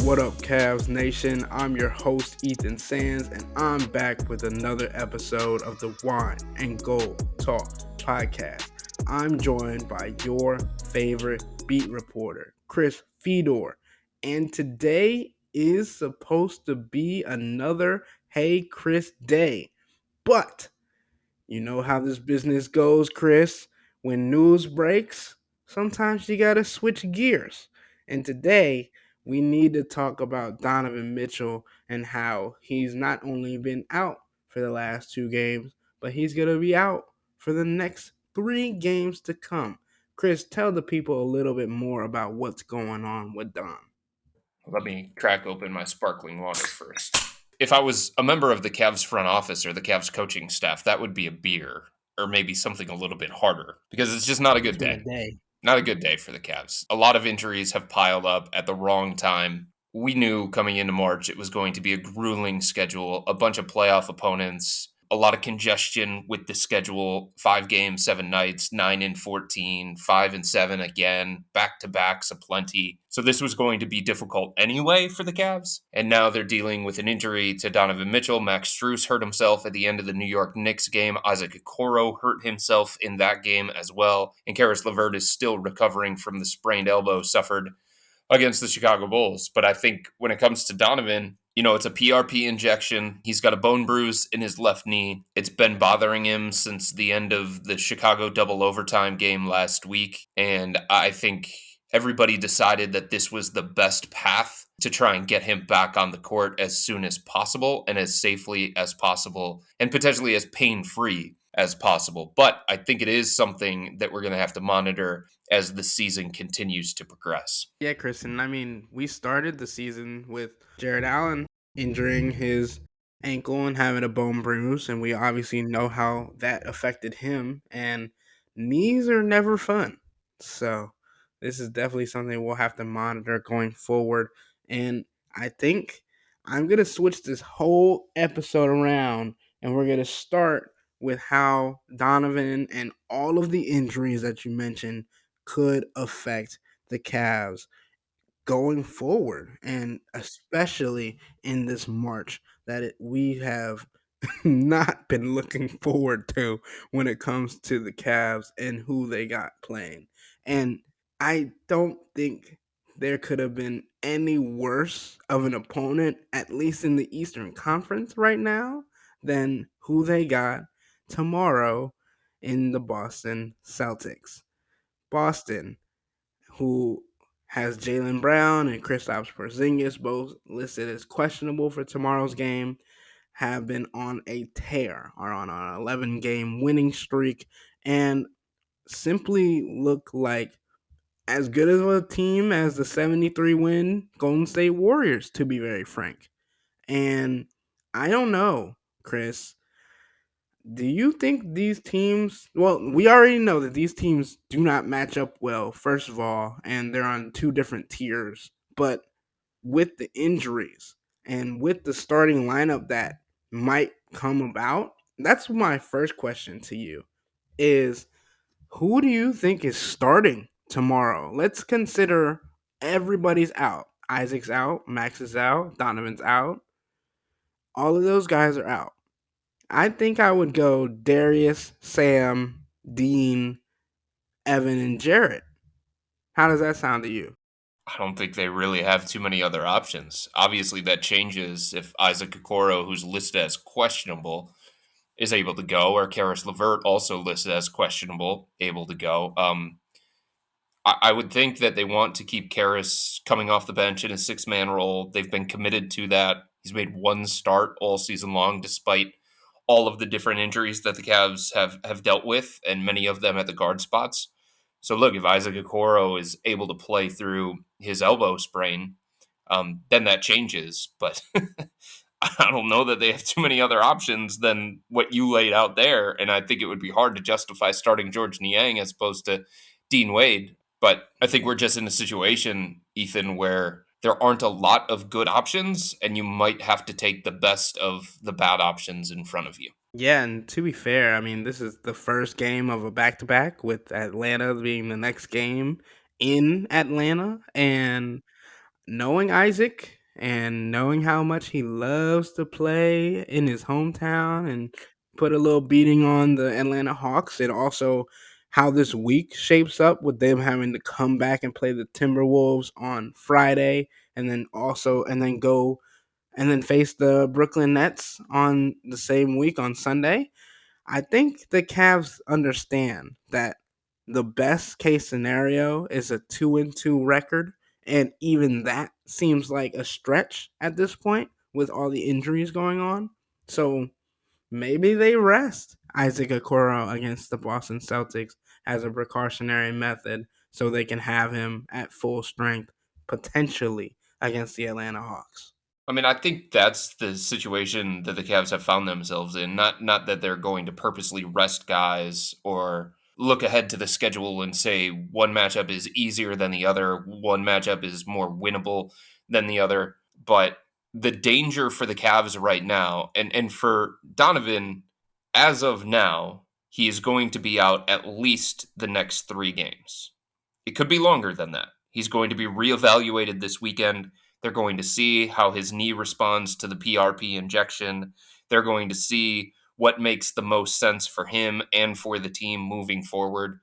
What up, Cavs Nation? I'm your host, Ethan Sands, and I'm back with another episode of the Wine and Gold Talk podcast. I'm joined by your favorite beat reporter, Chris Fedor, and today is supposed to be another Hey Chris Day. But you know how this business goes, Chris. When news breaks, sometimes you gotta switch gears. And today, we need to talk about Donovan Mitchell and how he's not only been out for the last two games, but he's gonna be out for the next three games to come. Chris, tell the people a little bit more about what's going on with Don. Let me crack open my sparkling water first. If I was a member of the Cavs front office or the Cavs coaching staff, that would be a beer or maybe something a little bit harder because it's just not a good It's been a day. day. Not a good day for the Cavs. A lot of injuries have piled up at the wrong time. We knew coming into March it was going to be a grueling schedule, a bunch of playoff opponents, a lot of congestion with the schedule 5 games, 7 nights, 9 and 14, 5 and 7 again, back to backs aplenty. So this was going to be difficult anyway for the Cavs. And now they're dealing with an injury to Donovan Mitchell. Max Strus hurt himself at the end of the New York Knicks game. Isaac Okoro hurt himself in that game as well. And Karis LeVert is still recovering from the sprained elbow suffered against the Chicago Bulls. But I think when it comes to Donovan, it's a PRP injection. He's got a bone bruise in his left knee. It's been bothering him since the end of the Chicago double overtime game last week. And I think everybody decided that this was the best path to try and get him back on the court as soon as possible and as safely as possible and potentially as pain-free as possible. But I think it is something that we're going to have to monitor as the season continues to progress. Yeah, Kristen. I mean, we started the season with Jared Allen injuring his ankle and having a bone bruise, and we obviously know how that affected him. And knees are never fun. So, this is definitely something we'll have to monitor going forward. And I think I'm going to switch this whole episode around, and we're going to start with how Donovan and all of the injuries that you mentioned could affect the Cavs going forward, and especially in this March that we have not been looking forward to when it comes to the Cavs and who they got playing. And I don't think there could have been any worse of an opponent, at least in the Eastern Conference right now, than who they got tomorrow in the Boston Celtics. Boston, who has Jalen Brown and Kristaps Porzingis both listed as questionable for tomorrow's game, have been on a tear, are on an 11-game winning streak, and simply look like as good of a team as the 73-win Golden State Warriors, to be very frank. And I don't know, Chris. Do you think these teams, well, we already know that these teams do not match up well, first of all, and they're on two different tiers. But with the injuries and with the starting lineup that might come about, that's my first question to you is who do you think is starting tomorrow? Let's consider everybody's out. Isaac's out, Max is out, Donovan's out. All of those guys are out. I think I would go Darius, Sam, Dean, Evan, and Jarrett. How does that sound to you? I don't think they really have too many other options. Obviously, that changes if Isaac Okoro, who's listed as questionable, is able to go, or Karis LeVert, also listed as questionable, able to go. I would think that they want to keep Karis coming off the bench in a six-man role. They've been committed to that. He's made one start all season long, despite all of the different injuries that the Cavs have dealt with, and many of them at the guard spots. So look, if Isaac Okoro is able to play through his elbow sprain, then that changes. But I don't know that they have too many other options than what you laid out there. And I think it would be hard to justify starting George Niang as opposed to Dean Wade. But I think we're just in a situation, Ethan, where there aren't a lot of good options, and you might have to take the best of the bad options in front of you. Yeah, and to be fair, I mean, this is the first game of a back to back with Atlanta being the next game in Atlanta. And knowing Isaac and knowing how much he loves to play in his hometown and put a little beating on the Atlanta Hawks, and also how this week shapes up with them having to come back and play the Timberwolves on Friday, and then go and then face the Brooklyn Nets on the same week on Sunday. I think the Cavs understand that the best case scenario is a 2-2 record, and even that seems like a stretch at this point with all the injuries going on. So maybe they rest Isaac Okoro against the Boston Celtics as a precautionary method so they can have him at full strength potentially against the Atlanta Hawks. I mean, I think that's the situation that the Cavs have found themselves in. Not that they're going to purposely rest guys or look ahead to the schedule and say one matchup is easier than the other, one matchup is more winnable than the other. But the danger for the Cavs right now, and for Donovan, as of now, he is going to be out at least the next 3 games. It could be longer than that. He's going to be reevaluated this weekend. They're going to see how his knee responds to the PRP injection. They're going to see what makes the most sense for him and for the team moving forward.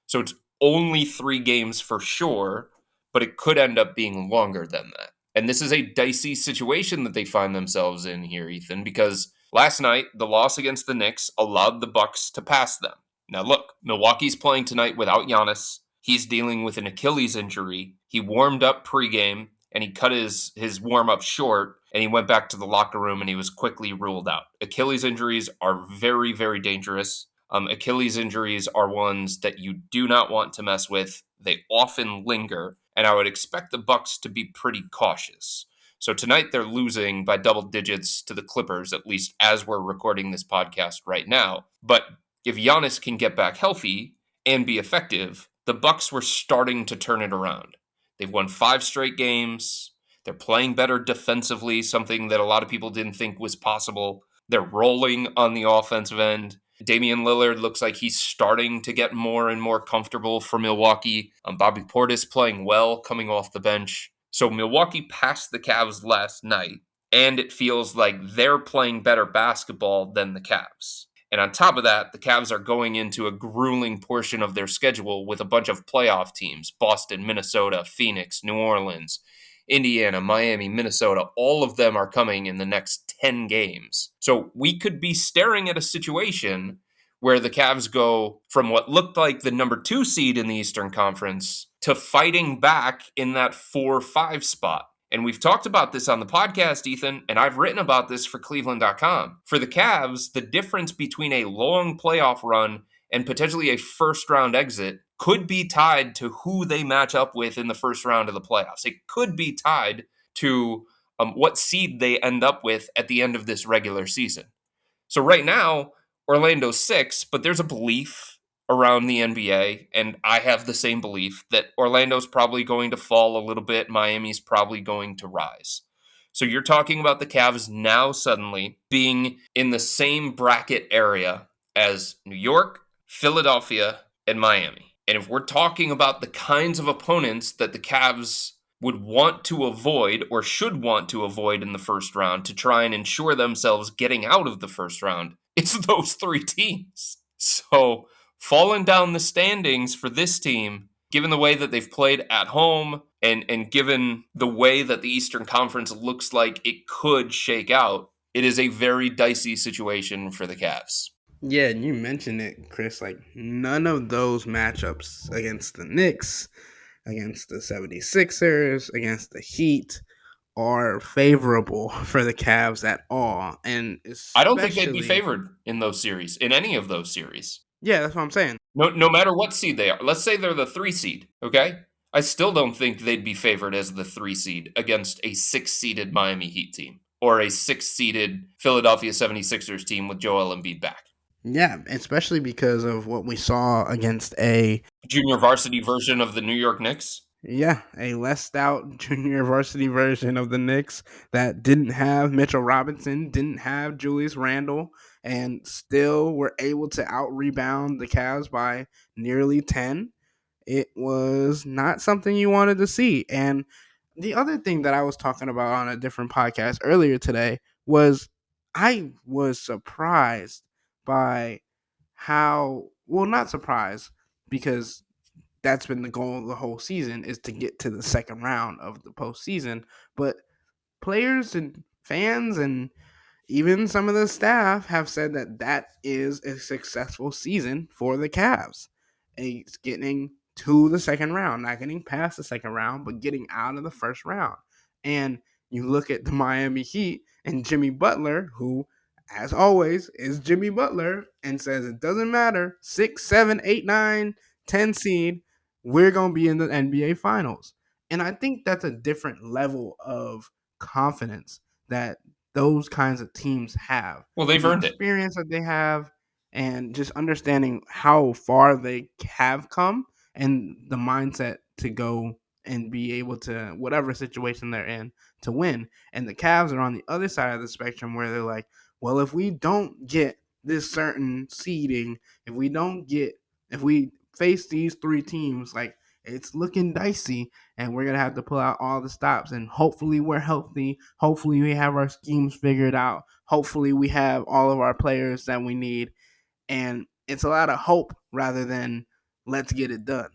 So it's only 3 games for sure, but it could end up being longer than that. And this is a dicey situation that they find themselves in here, Ethan, because last night the loss against the Knicks allowed the Bucks to pass them. Now look, Milwaukee's playing tonight without Giannis. He's dealing with an Achilles injury. He warmed up pregame and he cut his warm up short and he went back to the locker room and he was quickly ruled out. Achilles injuries are very, very dangerous. Achilles injuries are ones that you do not want to mess with. They often linger, and I would expect the Bucks to be pretty cautious. So tonight they're losing by double digits to the Clippers, at least as we're recording this podcast right now. But if Giannis can get back healthy and be effective, the Bucks were starting to turn it around. They've won 5 straight games. They're playing better defensively, something that a lot of people didn't think was possible. They're rolling on the offensive end. Damian Lillard looks like he's starting to get more and more comfortable for Milwaukee. Bobby Portis playing well coming off the bench. So Milwaukee passed the Cavs last night, and it feels like they're playing better basketball than the Cavs. And on top of that, the Cavs are going into a grueling portion of their schedule with a bunch of playoff teams: Boston, Minnesota, Phoenix, New Orleans, Indiana, Miami, Minnesota. All of them are coming in the next 10 games. So we could be staring at a situation where the Cavs go from what looked like the number 2 seed in the Eastern Conference to fighting back in that 4-5 spot. And we've talked about this on the podcast, Ethan, and I've written about this for cleveland.com. For the Cavs, the difference between a long playoff run and potentially a first round exit could be tied to who they match up with in the first round of the playoffs. It could be tied to what seed they end up with at the end of this regular season. So right now, Orlando's 6, but there's a belief around the NBA, and I have the same belief, that Orlando's probably going to fall a little bit. Miami's probably going to rise. So you're talking about the Cavs now suddenly being in the same bracket area as New York, Philadelphia, and Miami. And if we're talking about the kinds of opponents that the Cavs would want to avoid or should want to avoid in the first round to try and ensure themselves getting out of the first round, it's those 3 teams. So falling down the standings for this team, given the way that they've played at home and given the way that the Eastern Conference looks like it could shake out, it is a very dicey situation for the Cavs. Yeah, and you mentioned it, Chris. Like, none of those matchups against the Knicks, against the 76ers, against the Heat are favorable for the Cavs at all. And I don't think they'd be especially, favored in those series, in any of those series. yeah, that's what I'm saying. No matter what seed they are. Let's say they're the 3 seed, okay? I still don't think they'd be favored as the 3 seed against a 6-seeded Miami Heat team or a 6-seeded Philadelphia 76ers team with Joel Embiid back. Yeah, especially because of what we saw against a Junior varsity version of the New York Knicks. a less stout junior varsity version of the Knicks that didn't have Mitchell Robinson, didn't have Julius Randle, and still were able to out rebound the Cavs by nearly 10. It was not something you wanted to see. And The other thing that I was talking about on a different podcast earlier today was I was surprised by how, well, not surprised, because that's been the goal of the whole season, is to get to the second round of the postseason. But players and fans and even some of the staff have said that that is a successful season for the Cavs. It's getting to the second round, not getting past the second round, but getting out of the first round. And you look at the Miami Heat and Jimmy Butler, who, as always, is Jimmy Butler, and says it doesn't matter, 6, 7, 8, 9, 10 seed, we're going to be in the NBA Finals. And I think that's a different level of confidence that those kinds of teams have, Well, with they've the earned it. experience that they have, and just understanding how far they have come, and the mindset to go and be able to, whatever situation they're in, to win. And the Cavs are on the other side of the spectrum, where they're like, well, if we don't get this certain seeding, if we don't get, if we face these three teams, like, it's looking dicey, and we're gonna have to pull out all the stops. And hopefully we're healthy. Hopefully we have our schemes figured out. Hopefully we have all of our players that we need. And it's a lot of hope rather than let's get it done.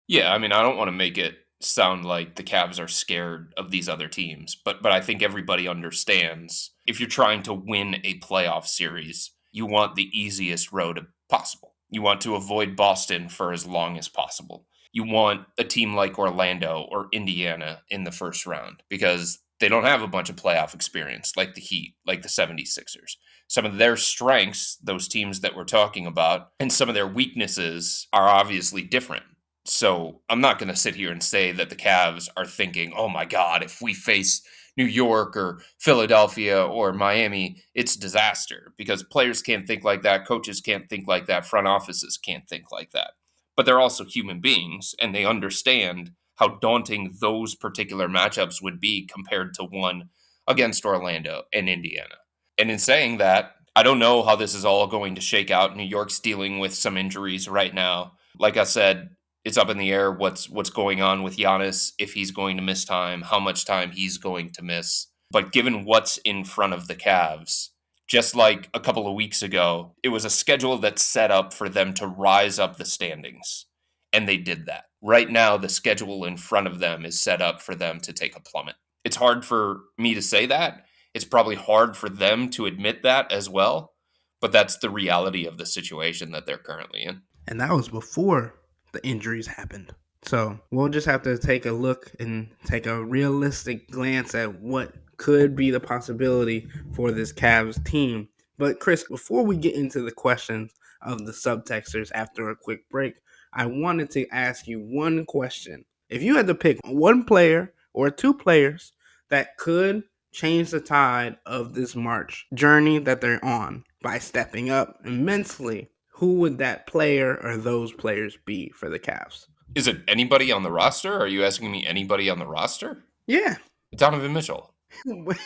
Yeah, I mean, I don't want to make it sound like the Cavs are scared of these other teams, but I think everybody understands if you're trying to win a playoff series, you want the easiest road possible. You want to avoid Boston for as long as possible. You want a team like Orlando or Indiana in the first round because they don't have a bunch of playoff experience like the Heat, like the 76ers. Some of their strengths, those teams that we're talking about, and some of their weaknesses are obviously different. So I'm not going to sit here and say that the Cavs are thinking, oh my God, if we face New York or Philadelphia or Miami, it's disaster because players can't think like that. Coaches can't think like that. Front offices can't think like that. But they're also human beings and they understand how daunting those particular matchups would be compared to one against Orlando and Indiana. And in saying that, I don't know how this is all going to shake out. New York's dealing with some injuries right now. Like I said, it's up in the air what's going on with Giannis, if he's going to miss time, how much time he's going to miss. But given what's in front of the Cavs, just like a couple of weeks ago, it was a schedule that's set up for them to rise up the standings. And they did that. Right now, the schedule in front of them is set up for them to take a plummet. It's hard for me to say that. It's probably hard for them to admit that as well. But that's the reality of the situation that they're currently in. And that was before the injuries happened. So we'll just have to take a look and take a realistic glance at what could be the possibility for this Cavs team. But Chris, before we get into the questions of the subtexters after a quick break, I wanted to ask you one question. If you had to pick one player or two players that could change the tide of this March journey that they're on by stepping up immensely, who would that player or those players be for the Cavs? Is it anybody on the roster? Are you asking me anybody on the roster? Yeah, Donovan Mitchell.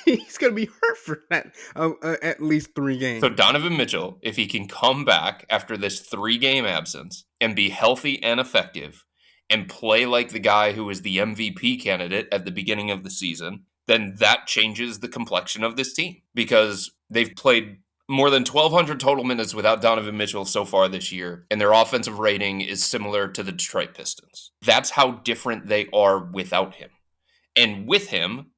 he's gonna be hurt for that at least three So games. Donovan Mitchell, if he can come back after this 3-game absence and be healthy and effective and play like the guy who was the MVP candidate at the beginning of the season, then that changes the complexion of this team because they've played more than 1,200 total minutes without Donovan Mitchell so far this year, and their offensive rating is similar to the Detroit Pistons. That's how different they are without him. And with him,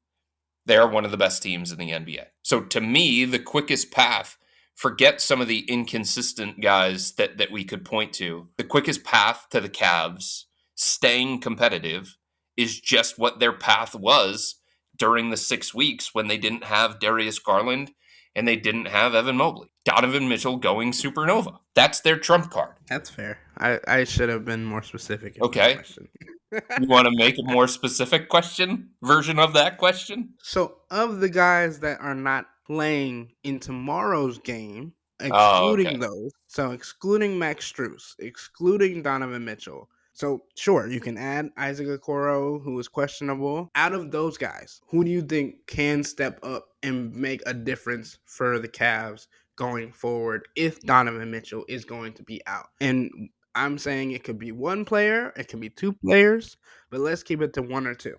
they are one of the best teams in the NBA. So to me, the quickest path, forget some of the inconsistent guys that we could point to. The quickest path to the Cavs staying competitive is just what their path was during the 6 weeks when they didn't have Darius Garland and they didn't have Evan Mobley. Donovan Mitchell going supernova. That's their trump card. That's fair. I should have been more specific in my Okay. question. You want to make a more specific question version of that question? So, of the guys that are not playing in tomorrow's game, Oh, okay. excluding those, so excluding Max Struess, excluding Donovan Mitchell. So, sure, you can add Isaac Okoro, who is questionable. Out of those guys, who do you think can step up and make a difference for the Cavs going forward if Donovan Mitchell is going to be out? And I'm saying it could be one player, it could be two players, but let's keep it to one or two.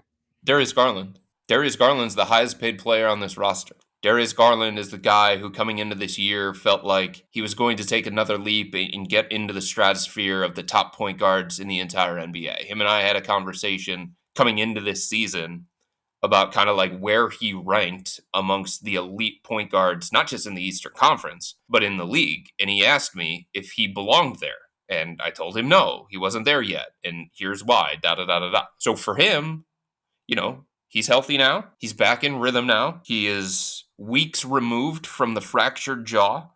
Darius Garland. Darius Garland's the highest paid player on this roster. Darius Garland is the guy who, coming into this year, felt like he was going to take another leap and get into the stratosphere of the top point guards in the entire NBA. Him and I had a conversation coming into this season about kind of like where he ranked amongst the elite point guards, not just in the Eastern Conference, but in the league. And he asked me if he belonged there. And I told him no, he wasn't there yet. And here's why, da da da da da. So for him, he's healthy now. He's back in rhythm now. He is weeks removed from the fractured jaw.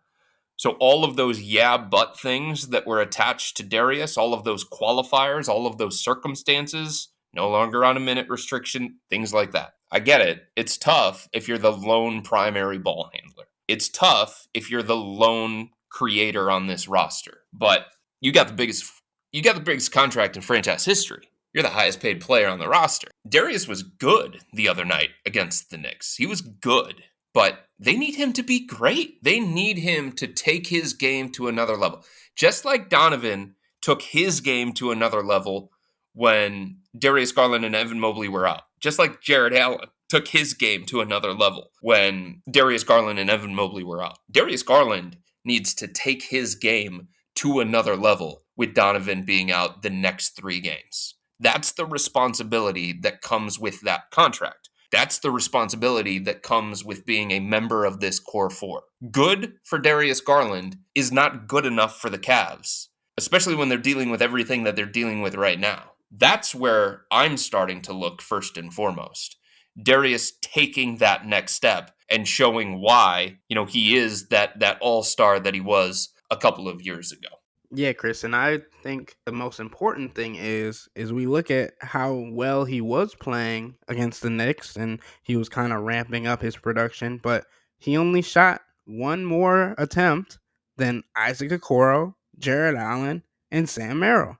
So all of those yeah, but things that were attached to Darius, all of those qualifiers, all of those circumstances, no longer on a minute restriction, things like that. I get it. It's tough if you're the lone primary ball handler. It's tough if you're the lone creator on this roster. But you got the biggest contract in franchise history. You're the highest paid player on the roster. Darius was good the other night against the Knicks. He was good, but they need him to be great. They need him to take his game to another level. Just like Donovan took his game to another level when Darius Garland and Evan Mobley were out. Just like Jared Allen took his game to another level when Darius Garland and Evan Mobley were out. Darius Garland needs to take his game to another level with Donovan being out the next 3 games. That's the responsibility that comes with that contract. That's the responsibility that comes with being a member of this core 4. Good for Darius Garland is not good enough for the Cavs, especially when they're dealing with everything that they're dealing with right now. That's where I'm starting to look first and foremost. Darius taking that next step and showing why, he is that all-star that he was a couple of years ago. Yeah, Chris, and I think the most important thing is we look at how well he was playing against the Knicks, and he was kind of ramping up his production, but he only shot one more attempt than Isaac Okoro, Jared Allen, and Sam Merrill,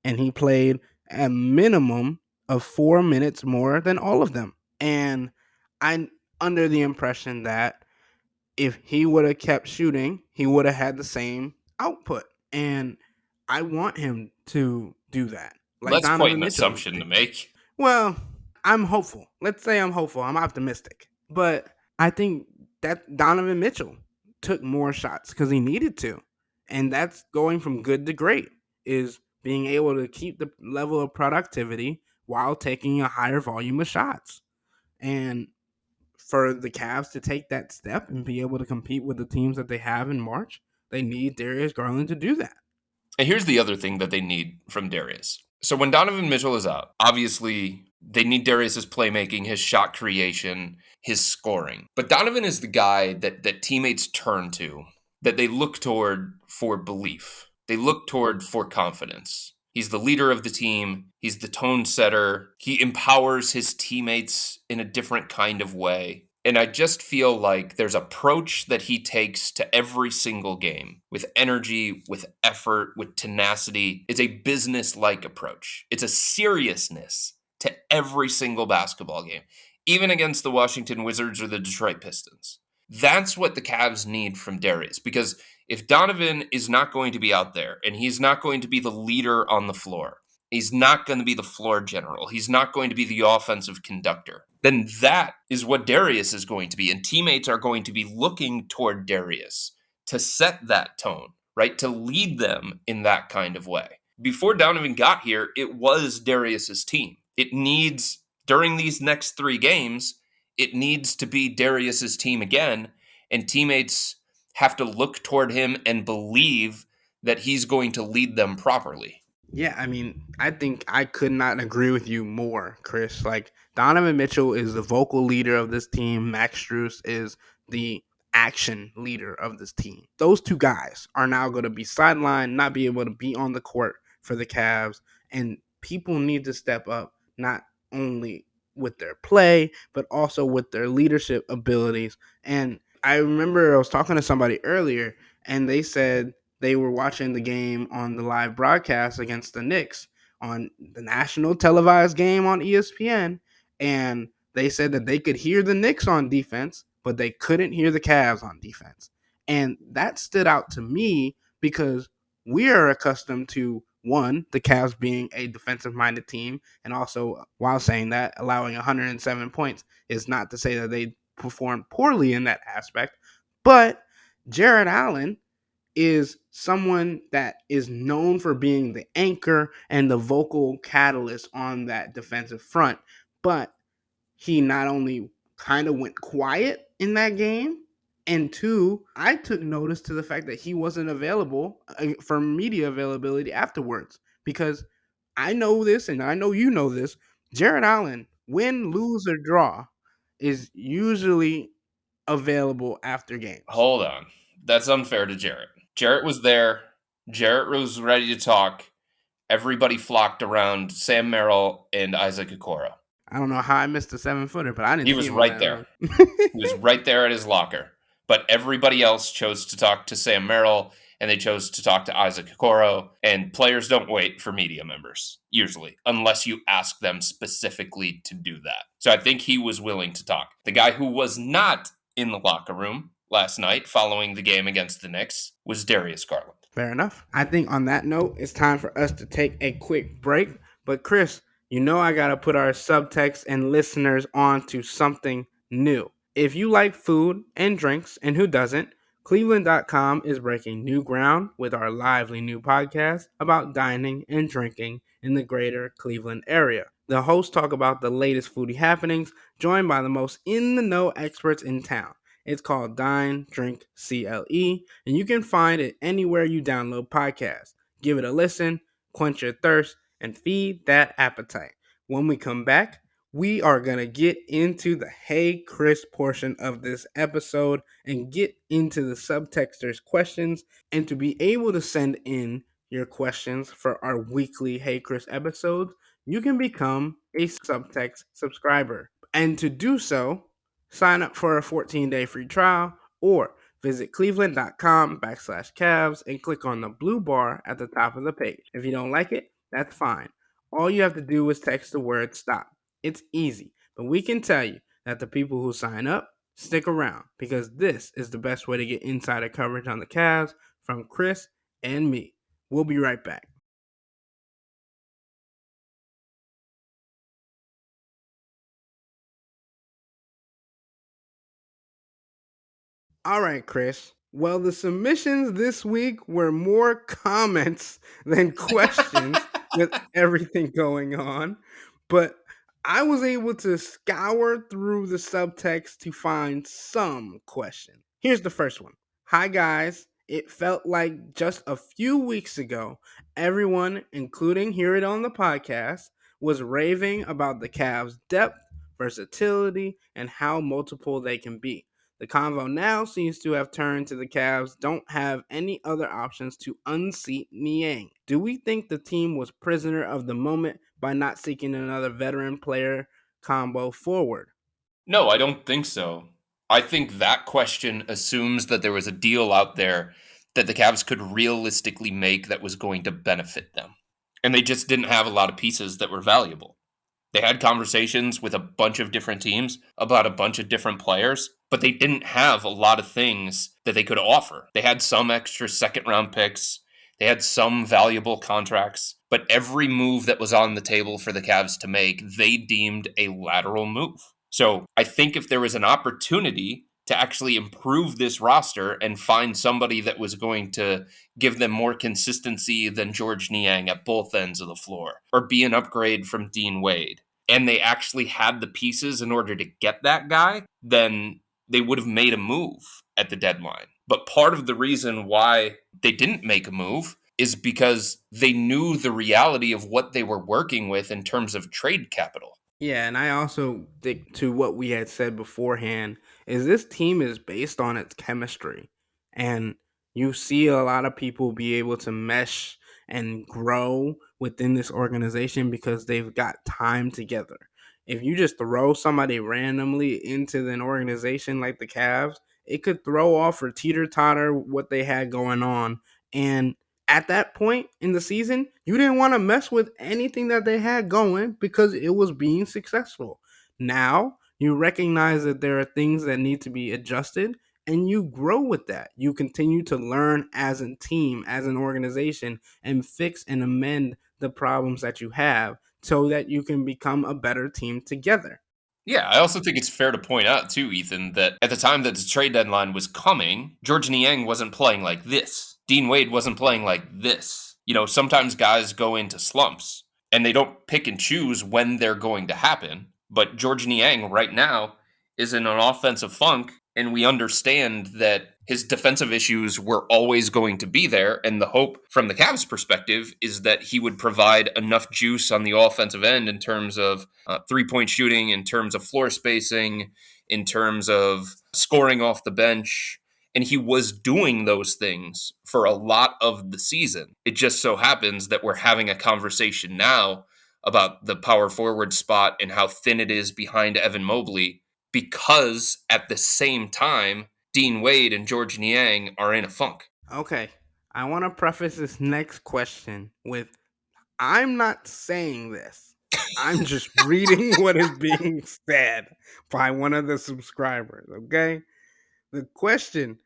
and he played a minimum of 4 minutes more than all of them. And I'm under the impression that if he would have kept shooting, he would have had the same output. And I want him to do that. Like That's quite Donovan an Mitchell. assumption to make. Well, I'm hopeful. Let's say I'm hopeful. I'm optimistic. But I think that Donovan Mitchell took more shots because he needed to. And that's going from good to great, is being able to keep the level of productivity while taking a higher volume of shots. And for the Cavs to take that step and be able to compete with the teams that they have in March, they need Darius Garland to do that. And here's the other thing that they need from Darius. So when Donovan Mitchell is out, obviously they need Darius's playmaking, his shot creation, his scoring. But Donovan is the guy that teammates turn to, that they look toward for belief. They look toward for confidence. He's the leader of the team. He's the tone setter. He empowers his teammates in a different kind of way. And I just feel like there's approach that he takes to every single game with energy, with effort, with tenacity. It's a business-like approach. It's a seriousness to every single basketball game, even against the Washington Wizards or the Detroit Pistons. That's what the Cavs need from Darius, because if Donovan is not going to be out there and he's not going to be the leader on the floor, he's not going to be the floor general, he's not going to be the offensive conductor, then that is what Darius is going to be. And teammates are going to be looking toward Darius to set that tone, right? To lead them in that kind of way. Before Donovan got here, it was Darius's team. It needs, during these next 3 games, it needs to be Darius's team again. And teammates have to look toward him and believe that he's going to lead them properly. Yeah, I mean, I think I could not agree with you more, Chris. Like, Donovan Mitchell is the vocal leader of this team. Max Strus is the action leader of this team. Those 2 guys are now going to be sidelined, not be able to be on the court for the Cavs. And people need to step up, not only with their play, but also with their leadership abilities. And I remember I was talking to somebody earlier, and they said they were watching the game on the live broadcast against the Knicks on the national televised game on ESPN, and they said that they could hear the Knicks on defense, but they couldn't hear the Cavs on defense. And that stood out to me because we are accustomed to One, the Cavs being a defensive minded team, and also while saying that, allowing 107 points is not to say that they performed poorly in that aspect, but Jared Allen is someone that is known for being the anchor and the vocal catalyst on that defensive front. But he not only kind of went quiet in that game, and two, I took notice to the fact that he wasn't available for media availability afterwards because I know this and I know you know this. Jared Allen, win, lose, or draw, is usually available after games. Hold on. That's unfair to Jarrett. Jarrett was there. Jarrett was ready to talk. Everybody flocked around Sam Merrill and Isaac Okoro. I don't know how I missed the 7 footer, but I didn't He see was him in right that there. room. He was right there at his locker. But everybody else chose to talk to Sam Merrill and they chose to talk to Isaac Okoro. And players don't wait for media members, usually, unless you ask them specifically to do that. So I think he was willing to talk. The guy who was not in the locker room last night following the game against the Knicks was Darius Garland. Fair enough. I think on that note, it's time for us to take a quick break. But Chris, you know I got to put our subtext and listeners on to something new. If you like food and drinks, and who doesn't, cleveland.com is breaking new ground with our lively new podcast about dining and drinking in the greater Cleveland area. The hosts talk about the latest foodie happenings, joined by the most in the know experts in town. It's called Dine, Drink, CLE, and you can find it anywhere you download podcasts. Give it a listen, quench your thirst, and feed that appetite. When we come back, we are going to get into the Hey Chris portion of this episode and get into the subtexters' questions. And to be able to send in your questions for our weekly Hey Chris episodes, you can become a subtext subscriber. And to do so, sign up for a 14-day free trial or visit cleveland.com/Cavs and click on the blue bar at the top of the page. If you don't like it, that's fine. All you have to do is text the word stop. It's easy, but we can tell you that the people who sign up stick around because this is the best way to get insider coverage on the Cavs from Chris and me. We'll be right back. All right, Chris. Well, the submissions this week were more comments than questions with everything going on, but I was able to scour through the subtext to find some questions. Here's the first one. Hi, guys. It felt like just a few weeks ago, everyone, including Hear It on the podcast, was raving about the Cavs' depth, versatility, and how multiple they can be. The convo now seems to have turned to the Cavs don't have any other options to unseat Niang. Do we think the team was prisoner of the moment by not seeking another veteran player combo forward? No, I don't think so. I think that question assumes that there was a deal out there that the Cavs could realistically make that was going to benefit them. And they just didn't have a lot of pieces that were valuable. They had conversations with a bunch of different teams about a bunch of different players, but they didn't have a lot of things that they could offer. They had some extra second round picks, they had some valuable contracts, but every move that was on the table for the Cavs to make, they deemed a lateral move. So I think if there was an opportunity to actually improve this roster and find somebody that was going to give them more consistency than George Niang at both ends of the floor, or be an upgrade from Dean Wade, and they actually had the pieces in order to get that guy, then they would have made a move at the deadline. But part of the reason why they didn't make a move is because they knew the reality of what they were working with in terms of trade capital. Yeah, and I also think to what we had said beforehand is this team is based on its chemistry. And you see a lot of people be able to mesh and grow within this organization because they've got time together. If you just throw somebody randomly into an organization like the Cavs, it could throw off or teeter totter what they had going on. And at that point in the season, you didn't want to mess with anything that they had going because it was being successful. Now, you recognize that there are things that need to be adjusted, and you grow with that. You continue to learn as a team, as an organization, and fix and amend the problems that you have so that you can become a better team together. Yeah, I also think it's fair to point out too, Ethan, that at the time that the trade deadline was coming, George Niang wasn't playing like this. Dean Wade wasn't playing like this. Sometimes guys go into slumps and they don't pick and choose when they're going to happen. But George Niang right now is in an offensive funk, and we understand that his defensive issues were always going to be there. And the hope from the Cavs' perspective is that he would provide enough juice on the offensive end in terms of 3-point shooting, in terms of floor spacing, in terms of scoring off the bench. And he was doing those things for a lot of the season. It just so happens that we're having a conversation now about the power forward spot and how thin it is behind Evan Mobley, because at the same time, Dean Wade and George Niang are in a funk. Okay, I want to preface this next question with I'm not saying this. I'm just reading what is being said by one of the subscribers, okay? The question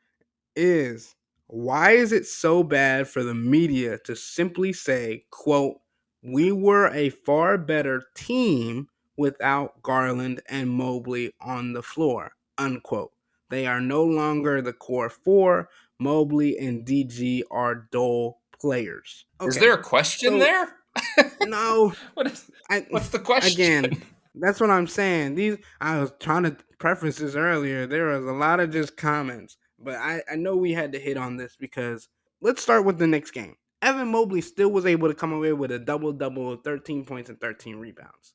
is, why is it so bad for the media to simply say, quote, we were a far better team without Garland and Mobley on the floor, unquote. They are no longer the core four. Mobley and DG are dull players. Is Okay, there a question so there? no, what is, I what's the question? again, that's what I'm saying. These I was trying to preface this earlier. There was a lot of just comments, but I know we had to hit on this because let's start with the next game. Evan Mobley still was able to come away with a double double of 13 points and 13 rebounds.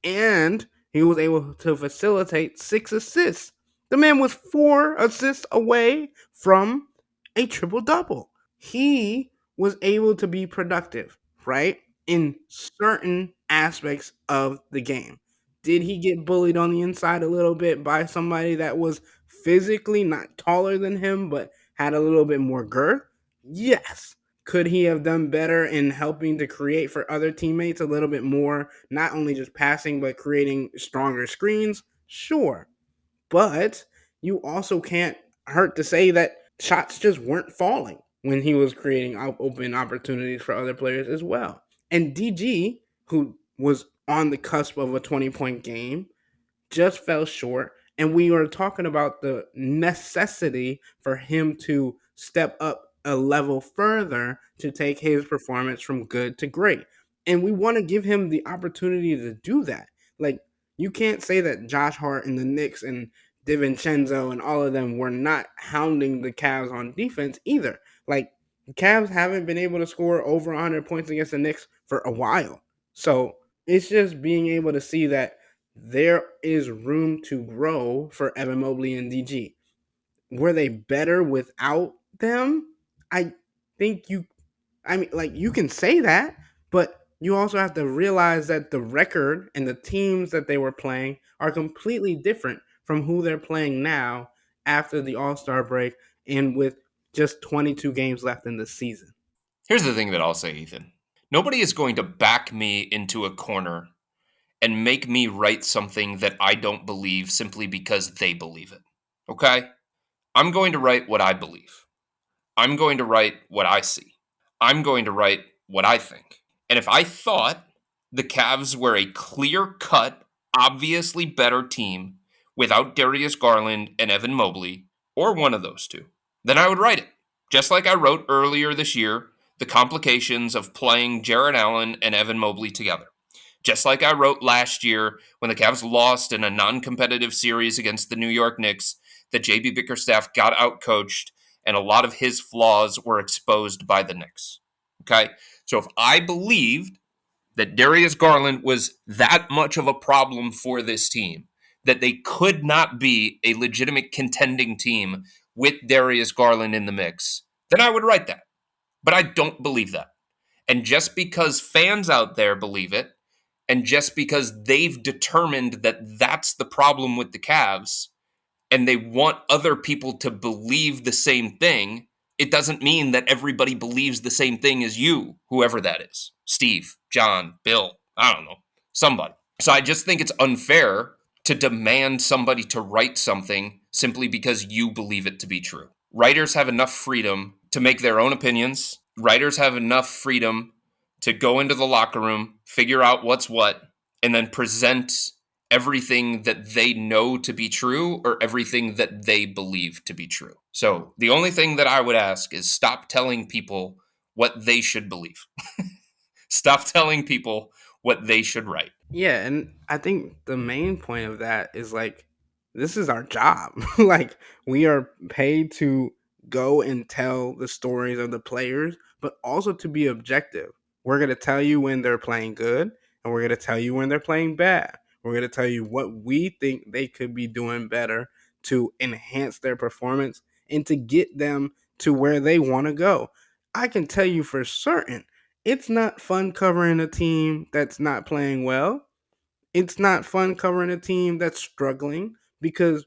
And he was able to facilitate 6 assists. The man was 4 assists away from a triple double. He was able to be productive, right? In certain aspects of the game. Did he get bullied on the inside a little bit by somebody that was physically not taller than him, but had a little bit more girth? Yes. Could he have done better in helping to create for other teammates a little bit more, not only just passing, but creating stronger screens? Sure. But you also can't hurt to say that shots just weren't falling when he was creating open opportunities for other players as well. And DG, who was on the cusp of a 20-point game, just fell short. And we were talking about the necessity for him to step up a level further to take his performance from good to great. And we want to give him the opportunity to do that. Like, you can't say that Josh Hart and the Knicks and DiVincenzo and all of them were not hounding the Cavs on defense either. Like, the Cavs haven't been able to score over 100 points against the Knicks for a while. So it's just being able to see that there is room to grow for Evan Mobley and DG. Were they better without them? I think you can say that, but you also have to realize that the record and the teams that they were playing are completely different from who they're playing now after the All-Star break and with just 22 games left in the season. Here's the thing that I'll say, Ethan. Nobody is going to back me into a corner and make me write something that I don't believe simply because they believe it. Okay? I'm going to write what I believe. I'm going to write what I see. I'm going to write what I think. And if I thought the Cavs were a clear cut, obviously better team without Darius Garland and Evan Mobley, or one of those two, then I would write it. Just like I wrote earlier this year, the complications of playing Jarrett Allen and Evan Mobley together. Just like I wrote last year when the Cavs lost in a non competitive series against the New York Knicks, that JB Bickerstaff got outcoached and a lot of his flaws were exposed by the Knicks. Okay? So if I believed that Darius Garland was that much of a problem for this team, that they could not be a legitimate contending team with Darius Garland in the mix, then I would write that. But I don't believe that. And just because fans out there believe it, and just because they've determined that that's the problem with the Cavs, and they want other people to believe the same thing, it doesn't mean that everybody believes the same thing as you, whoever that is. Steve, John, Bill, I don't know, somebody. So I just think it's unfair to demand somebody to write something simply because you believe it to be true. Writers have enough freedom to make their own opinions. Writers have enough freedom to go into the locker room, figure out what's what, and then present everything that they know to be true or everything that they believe to be true. So the only thing that I would ask is stop telling people what they should believe. Stop telling people what they should write. Yeah, and I think the main point of that is like this is our job. Like we are paid to go and tell the stories of the players, but also to be objective. We're going to tell you when they're playing good, and we're going to tell you when they're playing bad. We're going to tell you what we think they could be doing better to enhance their performance and to get them to where they want to go. I can tell you for certain it's not fun covering a team that's not playing well. It's not fun covering a team that's struggling because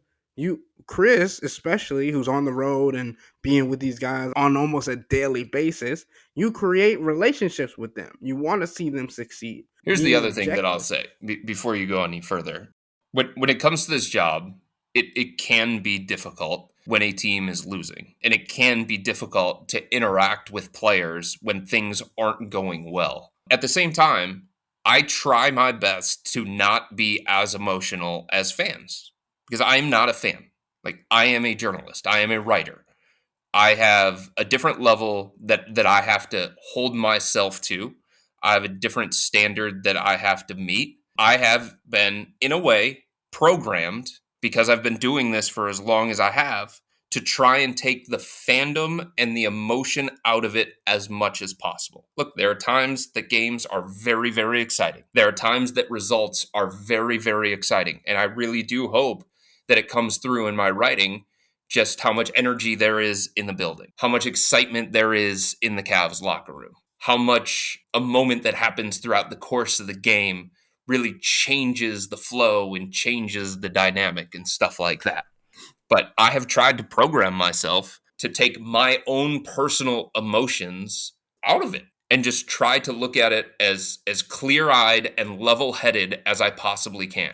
Chris, especially who's on the road and being with these guys on almost a daily basis, you create relationships with them. You want to see them succeed. Here's the Being other thing that I'll objective. say before you go any further. When it comes to this job, it can be difficult when a team is losing, and it can be difficult to interact with players when things aren't going well. At the same time, I try my best to not be as emotional as fans because I'm not a fan. Like, I am a journalist, I am a writer. I have a different level that I have to hold myself to. I have a different standard that I have to meet. I have been, in a way, programmed because I've been doing this for as long as I have to try and take the fandom and the emotion out of it as much as possible. Look, there are times that games are very, very exciting. There are times that results are very, very exciting. And I really do hope that it comes through in my writing just how much energy there is in the building, how much excitement there is in the Cavs locker room, how much a moment that happens throughout the course of the game really changes the flow and changes the dynamic and stuff like that. But I have tried to program myself to take my own personal emotions out of it and just try to look at it as clear-eyed and level-headed as I possibly can.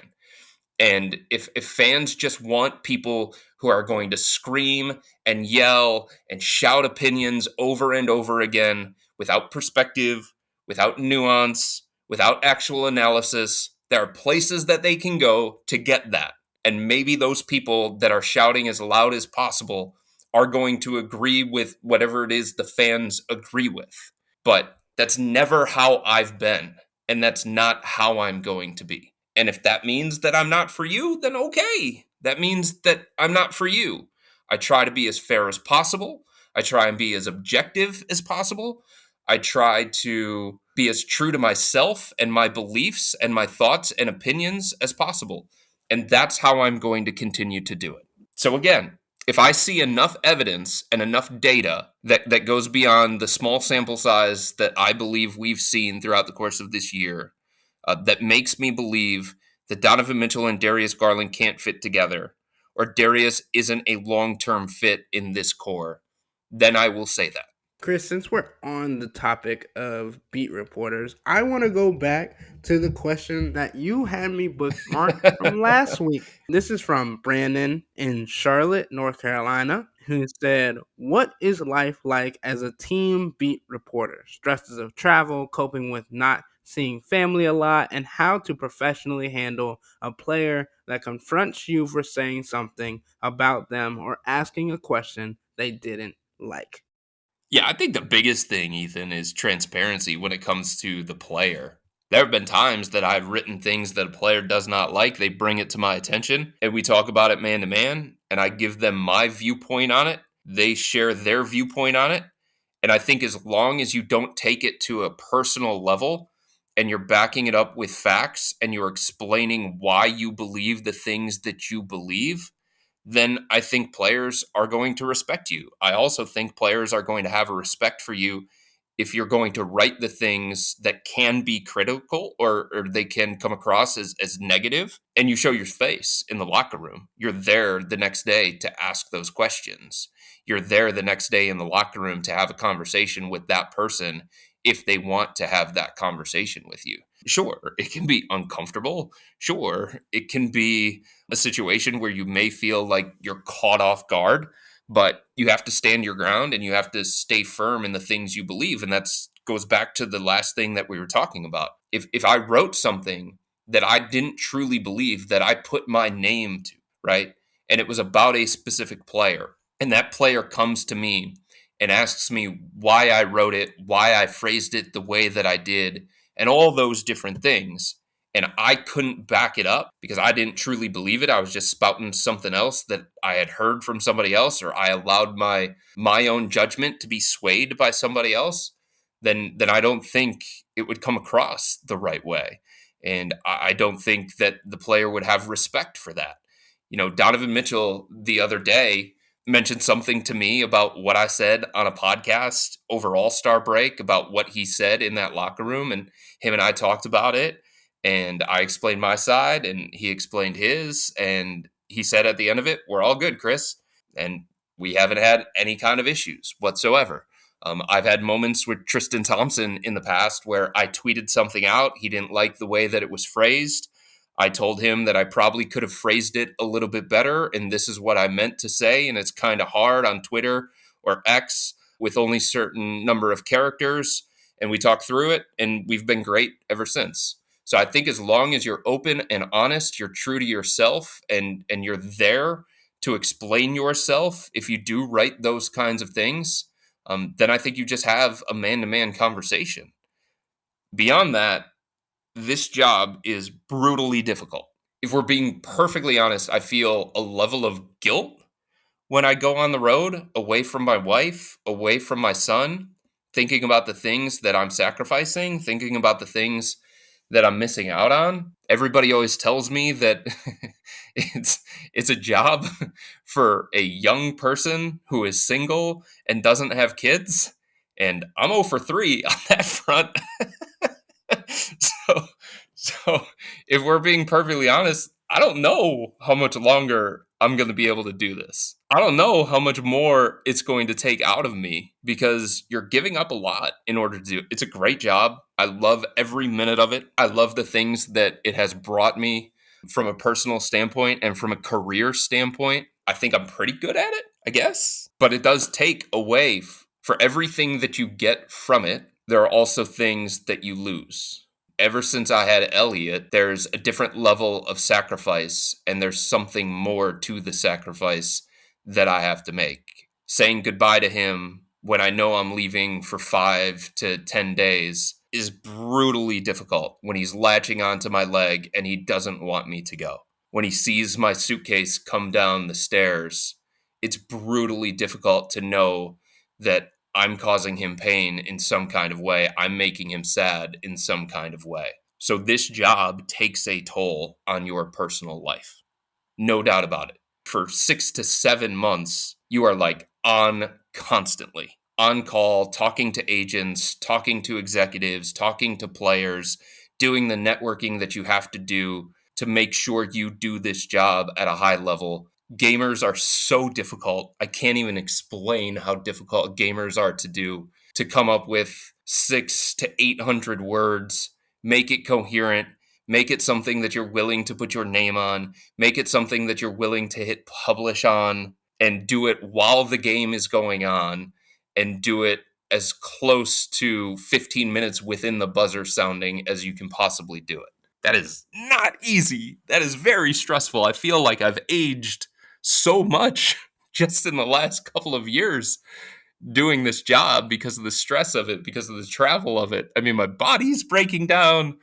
And if fans just want people who are going to scream and yell and shout opinions over and over again without perspective, without nuance, without actual analysis, there are places that they can go to get that. And maybe those people that are shouting as loud as possible are going to agree with whatever it is the fans agree with. But that's never how I've been. And that's not how I'm going to be. And if that means that I'm not for you, then okay. That means that I'm not for you. I try to be as fair as possible. I try and be as objective as possible. I try to be as true to myself and my beliefs and my thoughts and opinions as possible. And that's how I'm going to continue to do it. So, again, if I see enough evidence and enough data that goes beyond the small sample size that I believe we've seen throughout the course of this year, that makes me believe that Donovan Mitchell and Darius Garland can't fit together, or Darius isn't a long term fit in this core, then I will say that. Chris, since we're on the topic of beat reporters, I want to go back to the question that you had me bookmarked from last week. This is from Brandon in Charlotte, North Carolina, who said, "What is life like as a team beat reporter? Stresses of travel, coping with not seeing family a lot, and how to professionally handle a player that confronts you for saying something about them or asking a question they didn't like." Yeah, I think the biggest thing, Ethan, is transparency when it comes to the player. There have been times that I've written things that a player does not like. They bring it to my attention, and we talk about it man to man, and I give them my viewpoint on it. They share their viewpoint on it. And I think as long as you don't take it to a personal level and you're backing it up with facts and you're explaining why you believe the things that you believe, then I think players are going to respect you. I also think players are going to have a respect for you if you're going to write the things that can be critical or they can come across as negative and you show your face in the locker room. You're there the next day to ask those questions. You're there the next day in the locker room to have a conversation with that person if they want to have that conversation with you. Sure, it can be uncomfortable. Sure, it can be a situation where you may feel like you're caught off guard, but you have to stand your ground and you have to stay firm in the things you believe. And that's goes back to the last thing that we were talking about. If I wrote something that I didn't truly believe, that I put my name to, right? And it was about a specific player, and that player comes to me and asks me why I wrote it, why I phrased it the way that I did, and all those different things. And I couldn't back it up because I didn't truly believe it. I was just spouting something else that I had heard from somebody else, or I allowed my own judgment to be swayed by somebody else. Then I don't think it would come across the right way. And I don't think that the player would have respect for that. Donovan Mitchell the other day mentioned something to me about what I said on a podcast over All-Star break about what he said in that locker room. And him and I talked about it. And I explained my side and he explained his. And he said at the end of it, "We're all good, Chris." And we haven't had any kind of issues whatsoever. I've had moments with Tristan Thompson in the past where I tweeted something out. He didn't like the way that it was phrased. I told him that I probably could have phrased it a little bit better, and this is what I meant to say. And it's kind of hard on Twitter or X with only certain number of characters. And we talked through it, and we've been great ever since. So I think as long as you're open and honest, you're true to yourself, and you're there to explain yourself, if you do write those kinds of things, then I think you just have a man-to-man conversation. Beyond that, this job is brutally difficult. If we're being perfectly honest, I feel a level of guilt when I go on the road, away from my wife, away from my son, thinking about the things that I'm sacrificing, thinking about the things that I'm missing out on. Everybody always tells me that it's it's a job for a young person who is single and doesn't have kids, and I'm 0 for 3 on that front. so so if we're being perfectly honest, I don't know how much longer I'm going to be able to do this. I don't know how much more it's going to take out of me because you're giving up a lot in order to do it. It's a great job. I love every minute of it. I love the things that it has brought me from a personal standpoint and from a career standpoint. I think I'm pretty good at it, I guess. But it does take away for everything that you get from it. There are also things that you lose. Ever since I had Elliot, there's a different level of sacrifice, and there's something more to the sacrifice that I have to make. Saying goodbye to him when I know I'm leaving for 5 to 10 days is brutally difficult when he's latching onto my leg and he doesn't want me to go. When he sees my suitcase come down the stairs, it's brutally difficult to know that I'm causing him pain in some kind of way. I'm making him sad in some kind of way. So this job takes a toll on your personal life. No doubt about it. For 6 to 7 months, you are like on constantly, on call, talking to agents, talking to executives, talking to players, doing the networking that you have to do to make sure you do this job at a high level. Gamers are so difficult. I can't even explain how difficult gamers are to do, to come up with 600 to 800 words, make it coherent, make it something that you're willing to put your name on, make it something that you're willing to hit publish on, and do it while the game is going on, and do it as close to 15 minutes within the buzzer sounding as you can possibly do it. That is not easy. That is very stressful. I feel like I've aged so much just in the last couple of years doing this job because of the stress of it, because of the travel of it. I mean, my body's breaking down.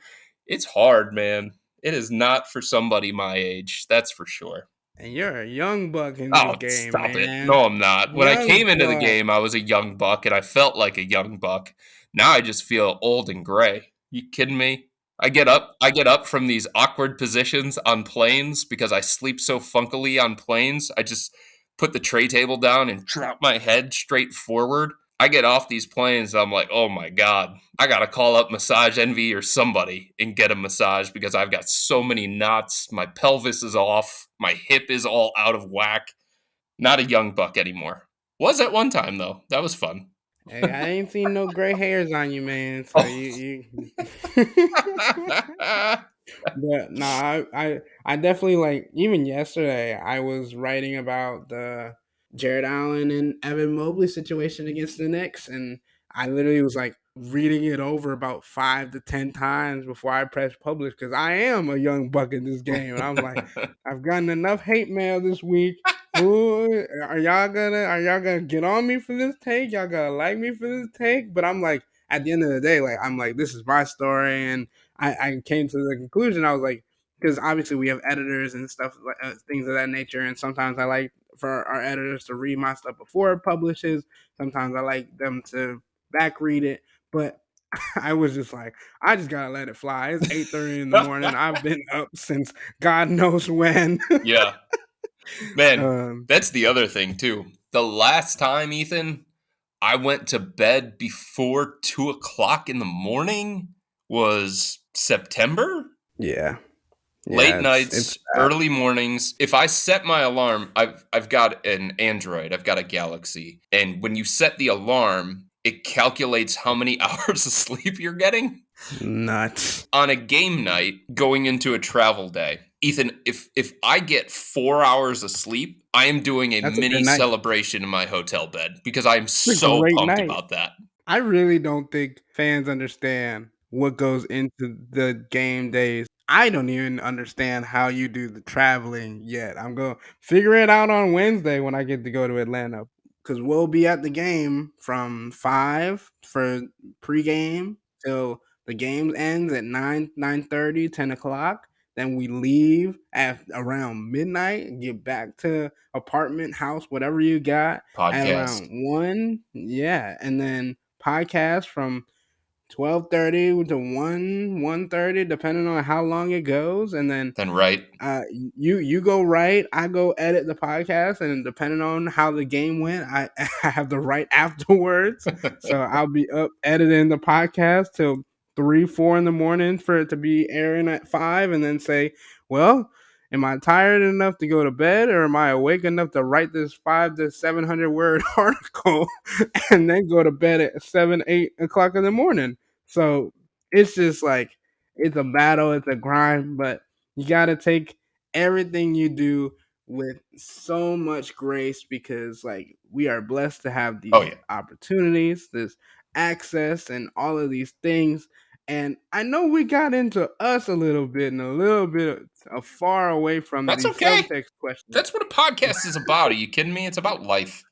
It's hard, man. It is not for somebody my age, that's for sure. And you're a young buck in this Oh, game, stop it. man. No, I'm not. When I Young came into the buck. game, I was a young buck and I felt like a young buck. Now I just feel old and gray. You kidding me? I get up from these awkward positions on planes because I sleep so funkily on planes. I just put the tray table down and drop my head straight forward. I get off these planes and I'm like, "Oh my god. I got to call up Massage Envy or somebody and get a massage because I've got so many knots. My pelvis is off, my hip is all out of whack." Not a young buck anymore. Was at one time though. That was fun. Hey, I ain't seen no gray hairs on you, man. So you But no, I definitely like even yesterday I was writing about the Jared Allen and Evan Mobley situation against the Knicks, and I literally was like reading it over about 5 to 10 times before I pressed publish because I am a young buck in this game, and I'm like, I've gotten enough hate mail this week. Who are y'all gonna get on me for this take? Y'all gonna like me for this take? But I'm like, at the end of the day, like I'm like, this is my story, and I came to the conclusion. I was like, because obviously we have editors and stuff, things of that nature, and sometimes I like for our editors to read my stuff before it publishes. Sometimes I like them to back read it, but I was just like, I just gotta let it fly. It's 8:30 in the morning. I've been up since God knows when. Yeah. Man, um, that's the other thing too. The last time, Ethan, I went to bed before 2 o'clock in the morning was September. yeah, Late yeah, it's nights, bad. early mornings. If I set my alarm, I've got an Android, I've got a Galaxy, and when you set the alarm, it calculates how many hours of sleep you're getting Nuts. on a game night going into a travel day. Ethan, if I get 4 hours of sleep, I am doing a That's a good mini night. celebration in my hotel bed because I'm It's a so great pumped night. about that. I really don't think fans understand what goes into the game days. I don't even understand how you do the traveling yet. I'm going to figure it out on Wednesday when I get to go to Atlanta because we'll be at the game from 5 for pregame till the game ends at 9:30, 10 o'clock. Then we leave at around midnight and get back to apartment, house, whatever you got at Podcast. around 1. Yeah. And then podcast from 12:30 to 1:30, depending on how long it goes, and then Then right. you go right, I go edit the podcast, and depending on how the game went, I have the right afterwards. So I'll be up editing the podcast till 3, 4 in the morning for it to be airing at 5, and then say, well, am I tired enough to go to bed, or am I awake enough to write this 5 to 700 word article, and then go to bed at 7, 8 o'clock in the morning? So it's just like it's a battle, it's a grind, but you got to take everything you do with so much grace because like we are blessed to have Oh these yeah. opportunities, this access and all of these things. And I know we got into us a little bit and a little bit of far away from That's the okay. subtext question. That's what a podcast is about. Are you kidding me? It's about life.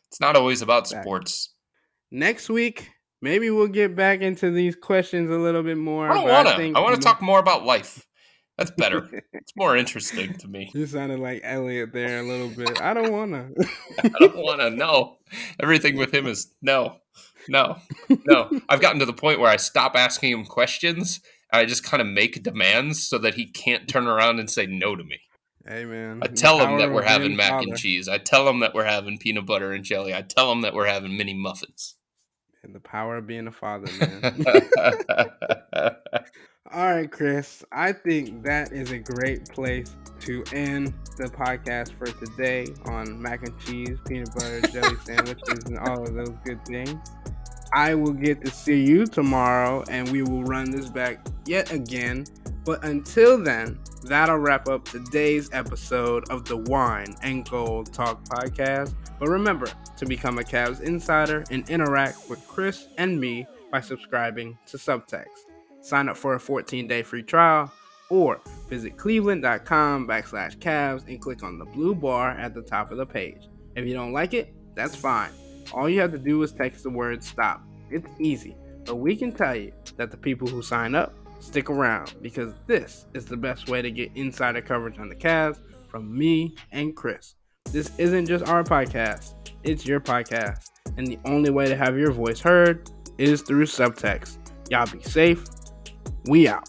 It's not always about Exactly. sports. Next week, maybe we'll get back into these questions a little bit I more, don't but I want to. I think want to talk more about life. That's better. It's more interesting to me. you sounded like Elliot there a little bit. I don't wanna. I don't want to know. Everything with him is no, no, no. I've gotten to the point where I stop asking him questions. And I just kind of make demands so that he can't turn around and say no to me. Hey I man, the tell him that power we're of being having a mac and father cheese. I tell him that we're having peanut butter and jelly. I tell him that we're having mini muffins. and the power of being a father, man. All right, Chris. I think that is a great place to end the podcast for today on mac and cheese, peanut butter, jelly sandwiches, and all of those good things. I will get to see you tomorrow and we will run this back yet again. But until then, that'll wrap up today's episode of the Wine and Gold Talk podcast. But remember to become a Cavs insider and interact with Chris and me by subscribing to Subtext. Sign up for a 14-day free trial or visit cleveland.com/Cavs and click on the blue bar at the top of the page. If you don't like it, that's fine. All you have to do is text the word stop. It's easy, but we can tell you that the people who sign up stick around because this is the best way to get insider coverage on the Cavs from me and Chris. This isn't just our podcast, it's your podcast. And the only way to have your voice heard is through subtext. Y'all be safe. We out.